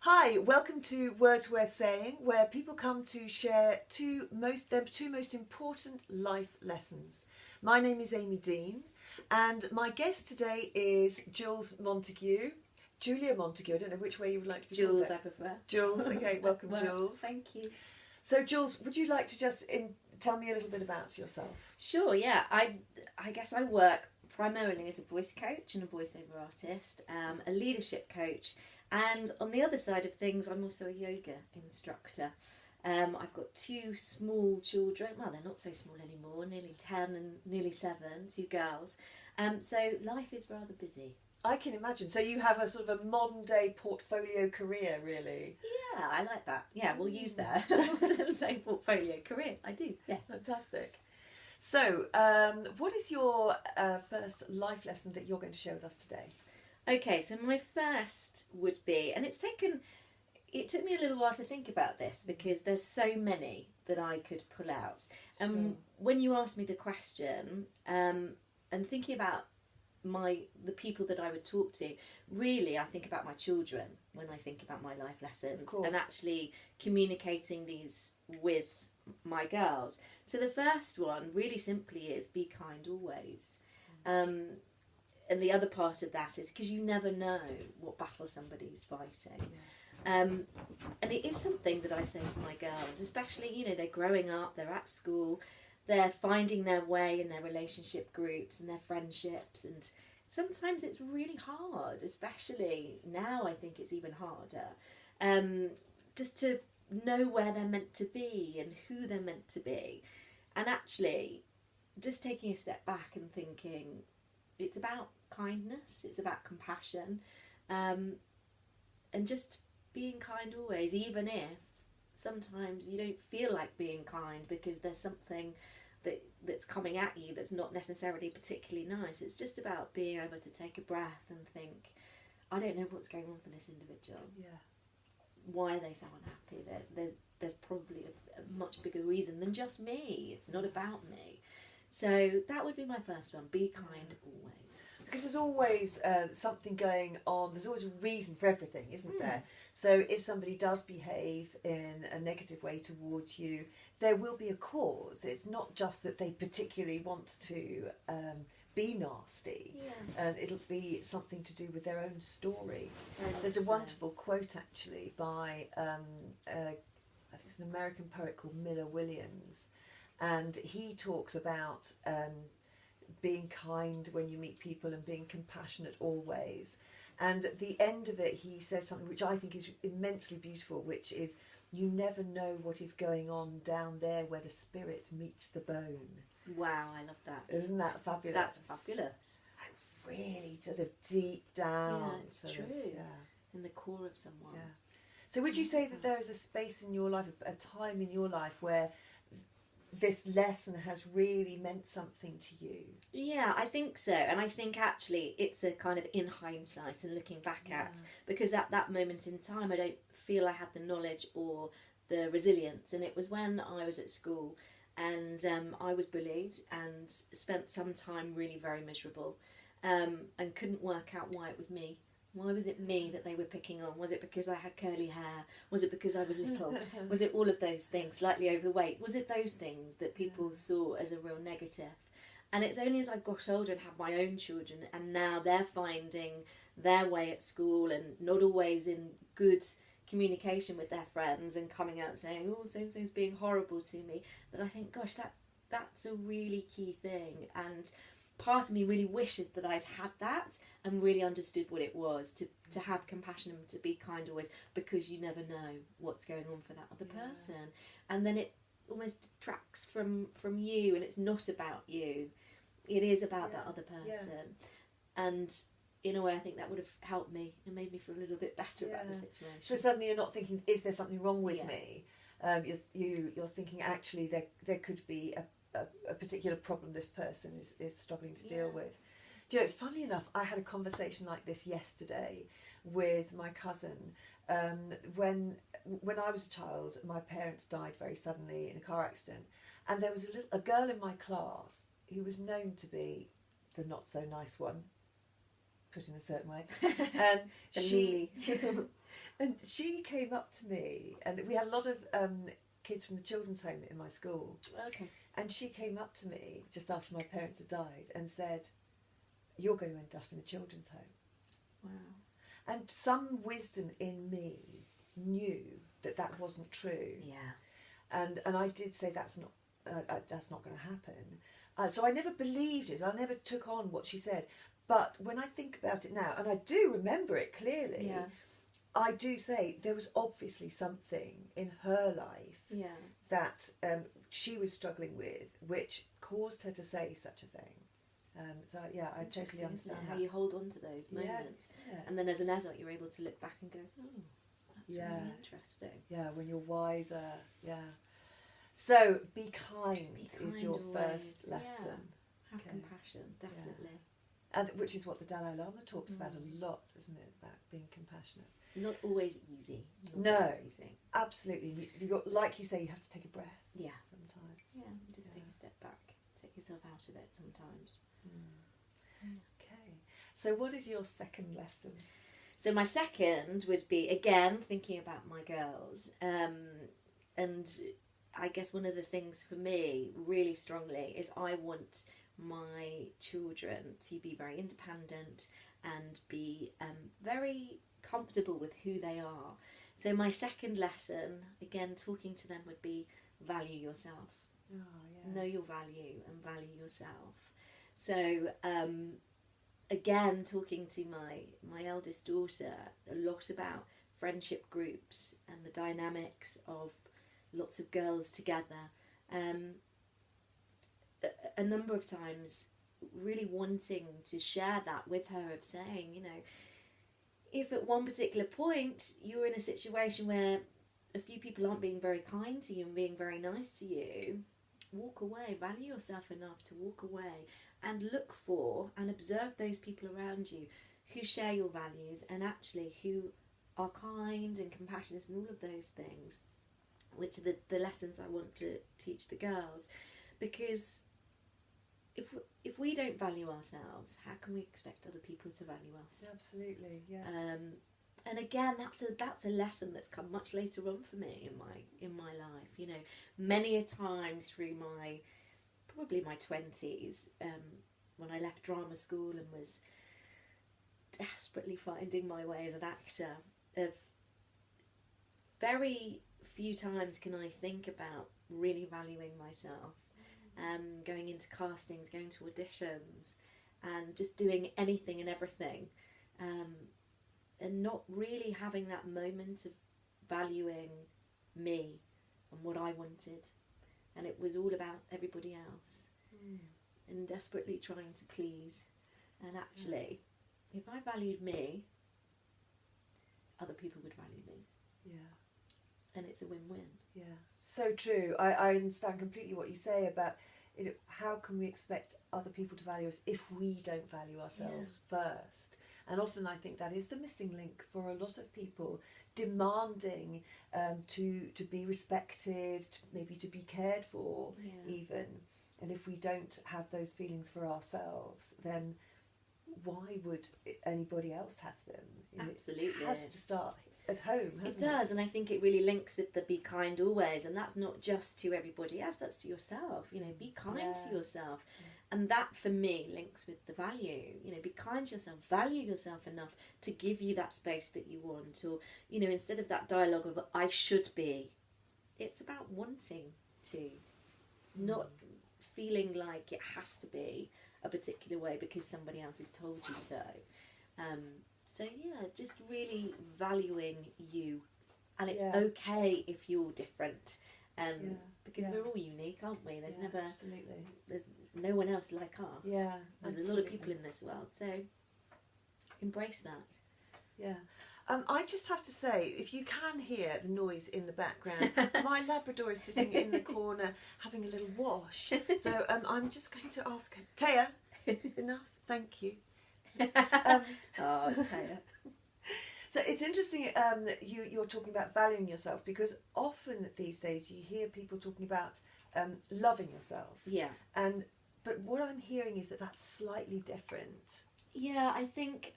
Hi, welcome to Words Worth Saying, where people come to share their two most important life lessons. My name is Amy Dean, and my guest today is Jules Montague. Julia Montague, I don't know which way you would like to be Jules, called. I prefer. Jules, okay, welcome Jules. Thank you. So Jules, would you like to just tell me a little bit about yourself? Sure, yeah. I guess I work primarily as a voice coach and a voiceover artist, a leadership coach, and on the other side of things, I'm also a yoga instructor. I've got two small children. Well, they're not so small anymore, nearly 10 and nearly 7, two girls. So life is rather busy. I can imagine. So you have a sort of a modern day portfolio career, really. Yeah, I like that. Yeah, we'll use that. Say portfolio career. I do, yes. Fantastic. So, what is your first life lesson that you're going to share with us today? Okay, so my first would be, and it took me a little while to think about this because there's so many that I could pull out. Sure. When you asked me the question, and thinking about the people that I would talk to, really I think about my children when I think about my life lessons and actually communicating these with my girls. So the first one really simply is be kind always. And the other part of that is because you never know what battle somebody's fighting. Yeah. And it is something that I say to my girls, especially, they're growing up, they're at school, they're finding their way in their relationship groups and their friendships, and sometimes it's really hard, especially now I think it's even harder, just to know where they're meant to be and who they're meant to be, and actually just taking a step back and thinking it's about kindness, it's about compassion, and just being kind always, even if sometimes you don't feel like being kind because there's something that's coming at you that's not necessarily particularly nice. It's just about being able to take a breath and think, I don't know what's going on for this individual. Yeah. Why are they so unhappy? There's probably a much bigger reason than just me. It's not about me. So that would be my first one. Be kind always. Because there's always something going on. There's always a reason for everything, isn't there? So if somebody does behave in a negative way towards you, there will be a cause. It's not just that they particularly want to be nasty. Yeah. And it'll be something to do with their own story. There's a 100%. wonderful quote actually by I think it's an American poet called Miller Williams, and he talks about being kind when you meet people and being compassionate always. And at the end of it, he says something which I think is immensely beautiful, which is, you never know what is going on down there where the spirit meets the bone. Wow, I love that. Isn't that fabulous? That's fabulous. Really sort of deep down. Yeah, it's true. Yeah. In the core of someone. Yeah. So would you say that there is a space in your life, a time in your life where this lesson has really meant something to you? Yeah, I think so. And I think actually it's a kind of in hindsight and looking back at, because at that moment in time I don't feel I had the knowledge or the resilience. And it was when I was at school and I was bullied and spent some time really very miserable, and couldn't work out why it was me. Why was it me that they were picking on? Was it because I had curly hair? Was it because I was little? Was it all of those things? Slightly overweight? Was it those things that people saw as a real negative? And it's only as I got older and had my own children, and now they're finding their way at school and not always in good communication with their friends and coming out saying, oh, so-and-so's being horrible to me, that I think, gosh, that's a really key thing. And part of me really wishes that I'd had that and really understood what it was to have compassion and to be kind always, because you never know what's going on for that other person, and then it almost detracts from you, and it's not about you, it is about that other person. And in a way I think that would have helped me and made me feel a little bit better about the situation. So suddenly you're not thinking, is there something wrong with me? You're thinking actually there could be a particular problem this person is struggling to deal with. Do you know, it's funny enough, I had a conversation like this yesterday with my cousin. When I was a child, my parents died very suddenly in a car accident, and there was a girl in my class who was known to be the not so nice one. put in a certain way. And she came up to me, and we had a lot of kids from the children's home in my school. Okay. And she came up to me just after my parents had died and said, "You're going to end up in the children's home." Wow. And some wisdom in me knew that wasn't true. Yeah. And I did say that's not going to happen. So I never believed it. I never took on what she said. But when I think about it now, and I do remember it clearly, I do say there was obviously something in her life that she was struggling with, which caused her to say such a thing. So yeah, I totally understand how you hold on to those moments, and then as an adult, you're able to look back and go, "Oh, that's really interesting." Yeah, when you're wiser. Yeah. So be kind is your first lesson. Have compassion, definitely. And which is what the Dalai Lama talks about a lot, isn't it? About being compassionate. Not always easy. Absolutely. You got, like you say, you have to take a breath. Yeah. Sometimes. Yeah. Just take a step back. Take yourself out of it sometimes. Okay. So what is your second lesson? So my second would be, again, thinking about my girls. And I guess one of the things for me really strongly is I want my children to be very independent and be very comfortable with who they are. So my second lesson, again, talking to them, would be value yourself. Know your value and value yourself. So again, talking to my eldest daughter a lot about friendship groups and the dynamics of lots of girls together. A number of times really wanting to share that with her, of saying, you know, if at one particular point you're in a situation where a few people aren't being very kind to you and being very nice to you, walk away, value yourself enough to walk away and look for and observe those people around you who share your values and actually who are kind and compassionate and all of those things, which are the lessons I want to teach the girls. Because if we don't value ourselves, how can we expect other people to value us? Absolutely, yeah. And again, that's a lesson that's come much later on for me in my life. You know, many a time through probably my 20s, when I left drama school and was desperately finding my way as an actor, of very few times can I think about really valuing myself. Going into castings, going to auditions, and just doing anything and everything, and not really having that moment of valuing me and what I wanted, and it was all about everybody else, and desperately trying to please. And actually, if I valued me, other people would value me. Yeah. And it's a win-win. Yeah, so true. I understand completely what you say about, you know, how can we expect other people to value us if we don't value ourselves first? And often I think that is the missing link for a lot of people, demanding to be respected, maybe to be cared for even. And if we don't have those feelings for ourselves, then why would anybody else have them? Absolutely. It has to start at home, hasn't it? It does, and I think it really links with the be kind always, and that's not just to everybody else, that's to yourself. You know, be kind to yourself. And that for me links with the value. You know, be kind to yourself, value yourself enough to give you that space that you want. Or, you know, instead of that dialogue of I should be, it's about wanting to, not feeling like it has to be a particular way because somebody else has told you so. So yeah, just really valuing you, and it's okay if you're different, because we're all unique, aren't we? There's there's no one else like us. Yeah, there's a lot of people in this world, so embrace that. Yeah. I just have to say, if you can hear the noise in the background, my Labrador is sitting in the corner having a little wash. So I'm just going to ask her, Taya, enough, thank you. Taya. So it's interesting you're talking about valuing yourself, because often these days you hear people talking about loving yourself. Yeah. But what I'm hearing is that that's slightly different. Yeah, I think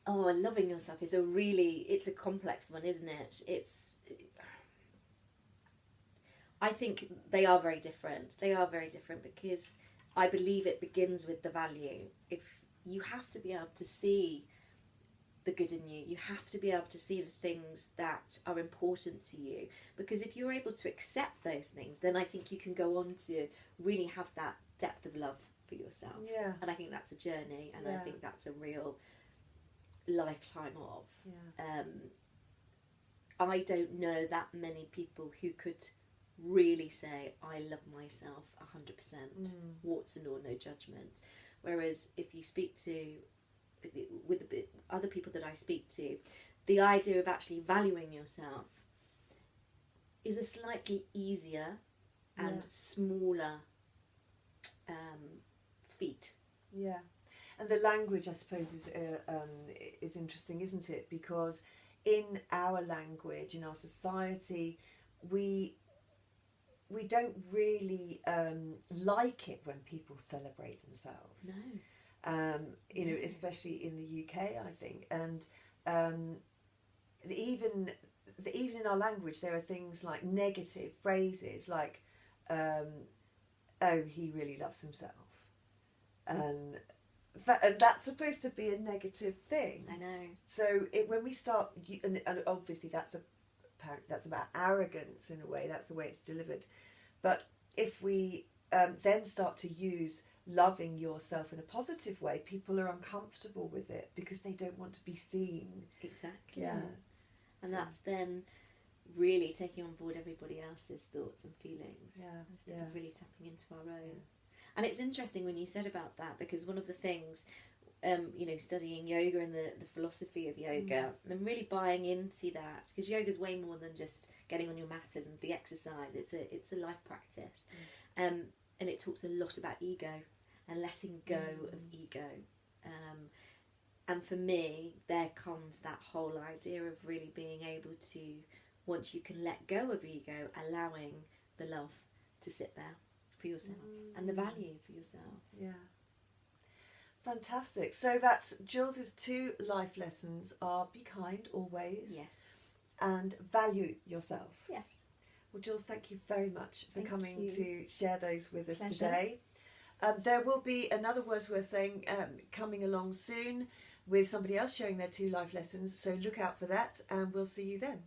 loving yourself is it's a complex one, isn't it? I think they are very different. They are very different because I believe it begins with the value. If you have to be able to see the good in you, you have to be able to see the things that are important to you, because if you're able to accept those things, then I think you can go on to really have that depth of love for yourself. Yeah. And I think that's a journey, and Yeah. I think that's a real lifetime of. Yeah. I don't know that many people who could really say, I love myself 100%, warts and all, no judgment. Whereas if you speak to, with other people that I speak to, the idea of actually valuing yourself is a slightly easier and smaller feat. Yeah. And the language, I suppose, is interesting, isn't it? Because in our language, in our society, we don't really like it when people celebrate themselves. No. You know, especially in the UK, I think, and even in our language, there are things like negative phrases, like, "Oh, he really loves himself," and that's supposed to be a negative thing. I know. So when we start, and obviously that's about arrogance in a way. That's the way it's delivered. But if we then start to use loving yourself in a positive way, people are uncomfortable with it because they don't want to be seen. Exactly. Yeah. And that's then really taking on board everybody else's thoughts and feelings, instead of really tapping into our own. Yeah. And it's interesting when you said about that, because one of the things, studying yoga and the philosophy of yoga, and really buying into that, because yoga is way more than just getting on your mat and the exercise. It's a life practice, and it talks a lot about ego and letting go of ego. And for me, there comes that whole idea of really being able to, once you can let go of ego, allowing the love to sit there for yourself and the value for yourself. Yeah. Fantastic. So that's Jools' 2 life lessons are: be kind always. Yes. And value yourself. Yes. Well, Jools, thank you very much for coming you. to share those with us Pleasure. today. There will be another Words Worth Saying coming along soon with somebody else sharing their 2 life lessons. So look out for that, and we'll see you then.